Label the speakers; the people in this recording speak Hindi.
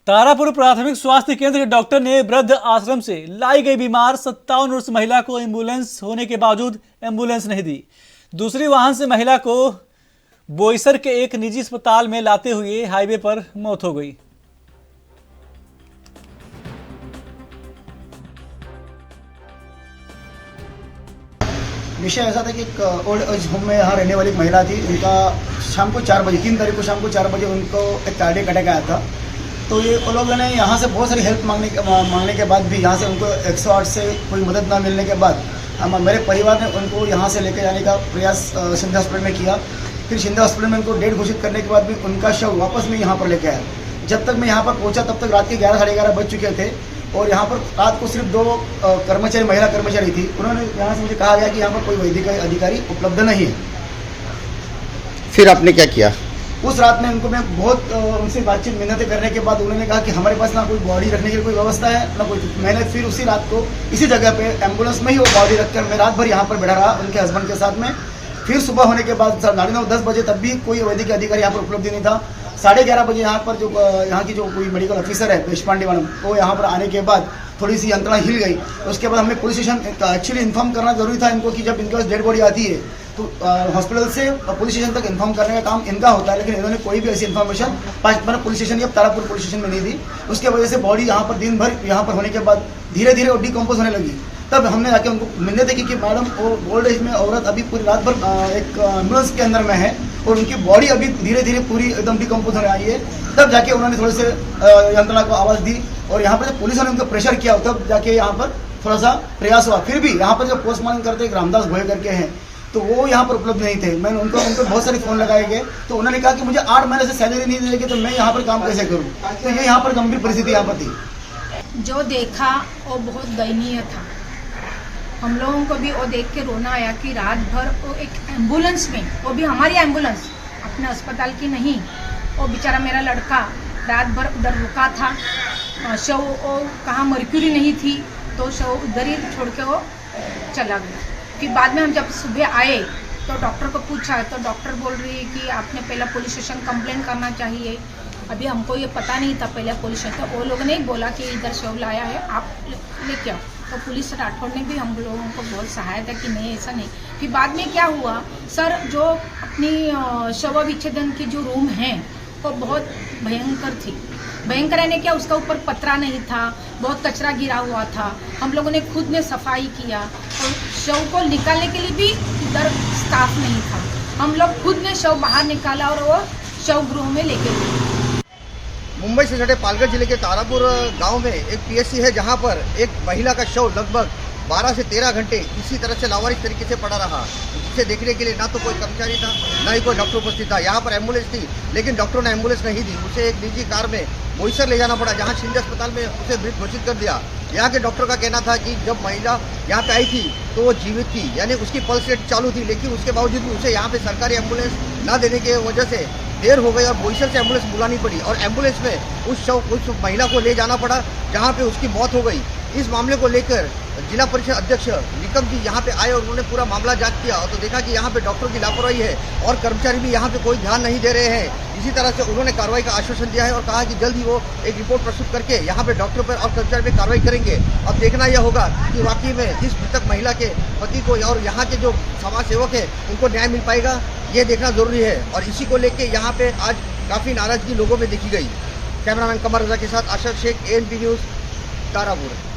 Speaker 1: तारापुर प्राथमिक स्वास्थ्य केंद्र के डॉक्टर ने वृद्ध आश्रम से लाई गई बीमार 57 वर्ष महिला को एम्बुलेंस होने के बावजूद एम्बुलेंस नहीं दी। दूसरी वाहन से महिला को बोईसर के एक निजी अस्पताल में लाते हुए हाईवे पर मौत हो गई।
Speaker 2: विषय ऐसा था कि एक ओल्ड एज होम में यहाँ रहने वाली एक महिला थी। उनका शाम को 4 बजे 3 तारीख को शाम को 4 बजे उनको एक कार्डियक अटैक आया था। तो ये वो लोगों ने यहाँ से बहुत सारी हेल्प मांगने के बाद भी यहाँ से उनको 108 से कोई मदद ना मिलने के बाद मेरे परिवार ने उनको यहाँ से लेकर जाने का प्रयास शिंदे हॉस्पिटल में किया। फिर शिंदे हॉस्पिटल में उनको डेट घोषित करने के बाद भी उनका शव वापस मैं यहाँ पर लेके आया। जब तक मैं यहाँ पर पहुँचा तब तक रात के 11 साढ़े 11 बज चुके थे और यहाँ पर रात को सिर्फ 2 कर्मचारी महिला कर्मचारी थी। उन्होंने यहाँ से मुझे कहा गया कि यहाँ पर कोई वैद्यकीय अधिकारी उपलब्ध नहीं है।
Speaker 3: फिर आपने क्या किया?
Speaker 2: उस रात में उनको मैं बहुत उनसे बातचीत मिन्नतें करने के बाद उन्होंने कहा कि हमारे पास ना कोई बॉडी रखने की कोई व्यवस्था है ना कोई। मैंने फिर उसी रात को इसी जगह पे एम्बुलेंस में ही वो बॉडी रखकर मैं रात भर यहाँ पर बैठा रहा उनके हस्बैंड के साथ में। फिर सुबह होने के बाद 9:30-10 बजे तब भी कोई वैद्यकीय अधिकारी यहाँ पर उपलब्ध नहीं था। 11:30 बजे यहाँ पर जो यहाँ की जो कोई मेडिकल ऑफिसर है देशपांडे मैडम, वो यहाँ पर आने के बाद थोड़ी सी यंत्रणा हिल गई। उसके बाद हमने पुलिस स्टेशन एक्चुअली इन्फॉर्म करना जरूरी था इनको कि जब इनके पास डेड बॉडी आती है तो हॉस्पिटल से पुलिस स्टेशन तक इन्फॉर्म करने का काम इनका होता है, लेकिन इन्होंने कोई भी ऐसी इन्फॉर्मेशन पुलिस स्टेशन या तारापुर पुलिस स्टेशन में नहीं दी। उसके वजह से बॉडी यहाँ पर दिन भर यहाँ पर होने के बाद धीरे धीरे वो डिकम्पोज होने लगी। तब हमने जाके उनको मिन्नतें की कि मैडम ओल्ड एज में औरत अभी पूरी रात भर एक एम्बुलेंस के अंदर में है और उनकी बॉडी अभी धीरे धीरे पूरी एकदम डिकम्पोज होने आई है। तब जाके उन्होंने थोड़े से यंत्रणा को आवाज़ दी और यहाँ पर जब पुलिस ने उनको प्रेशर किया तब जाके यहाँ पर थोड़ा सा प्रयास हुआ। फिर भी यहाँ पर जो पोस्टमार्टम करते एक रामदास भोये करके हैं तो वो यहाँ पर उपलब्ध नहीं थे। मैंने उनको बहुत सारे फ़ोन लगाए गए तो उन्होंने कहा कि मुझे 8 महीने से सैलरी नहीं देगी तो मैं यहाँ पर काम कैसे करूँ। तो ये यहाँ पर गंभीर परिस्थिति यहाँ पर थी।
Speaker 4: जो देखा वो बहुत दयनीय था। हम लोगों को भी वो देख के रोना आया कि रात भर वो एक एम्बुलेंस में, वो भी हमारी एम्बुलेंस, अपने अस्पताल की नहीं, वो बेचारा मेरा लड़का रात भर उधर रुका था। शव वो कहाँ मर्क्यूरी नहीं थी तो शव उधर ही छोड़ के वो चला गया। फिर बाद में हम जब सुबह आए तो डॉक्टर को पूछा तो डॉक्टर बोल रही है कि आपने पहले पुलिस स्टेशन कंप्लेंट करना चाहिए। अभी हमको ये पता नहीं था पहले पुलिस स्टेशन, तो वो लोगों ने बोला कि इधर शव लाया है आप लेके आओ। तो पुलिस राठौड़ ने भी हम लोगों को बहुत सहायता कि नहीं ऐसा नहीं। फिर बाद में क्या हुआ सर, जो अपनी शव विच्छेदन की जो रूम है वो बहुत भयंकर थी। भयंकर है क्या, उसका ऊपर पतरा नहीं था, बहुत कचरा गिरा हुआ था। हम लोगों ने खुद ने सफाई किया और शव को निकालने के लिए भी इधर स्टाफ नहीं था। हम लोग खुद ने शव बाहर निकाला और वो शव गृह में लेके गए।
Speaker 3: मुंबई से सटे पालघर जिले के तारापुर गांव में एक पीएचसी है जहां पर एक महिला का शव लगभग 12 से 13 घंटे इसी तरह से लावारिस तरीके से पड़ा रहा, जिसे देखने के लिए ना तो कोई कर्मचारी था ना ही कोई डॉक्टर उपस्थित था। यहाँ पर एम्बुलेंस थी लेकिन डॉक्टरों ने एम्बुलेंस नहीं दी, उसे एक निजी कार में बोईसर ले जाना पड़ा जहाँ शिंदे अस्पताल में उसे मृत घोषित कर दिया। यहाँ के डॉक्टर का कहना था कि जब महिला यहाँ पे आई थी तो वो जीवित थी, यानी उसकी पल्स रेट चालू थी, लेकिन उसके बावजूद भी उसे यहाँ पे सरकारी एम्बुलेंस ना देने की वजह से देर हो गई और बोईसर से एम्बुलेंस बुलानी पड़ी और एम्बुलेंस में उस महिला को ले जाना पड़ा जहाँ पे उसकी मौत हो गई। इस मामले को लेकर जिला परिषद अध्यक्ष निकम जी यहाँ पे आए और उन्होंने पूरा मामला जांच किया और तो देखा कि यहाँ पे डॉक्टर की लापरवाही है और कर्मचारी भी यहाँ पे कोई ध्यान नहीं दे रहे हैं। इसी तरह से उन्होंने कार्रवाई का आश्वासन दिया है और कहा कि जल्द ही वो एक रिपोर्ट प्रस्तुत करके यहाँ पे डॉक्टर पर और कर्मचारी पर कार्रवाई करेंगे। अब देखना यह होगा कि वाकई में इस मृतक महिला के पति को और यहाँ के जो समाज सेवक है उनको न्याय मिल पाएगा, ये देखना जरूरी है। और इसी को लेकर यहाँ पे आज काफी नाराजगी लोगों में देखी गई। कैमरामैन कमर रजा के साथ आशर शेख, ANP न्यूज़, तारापुर।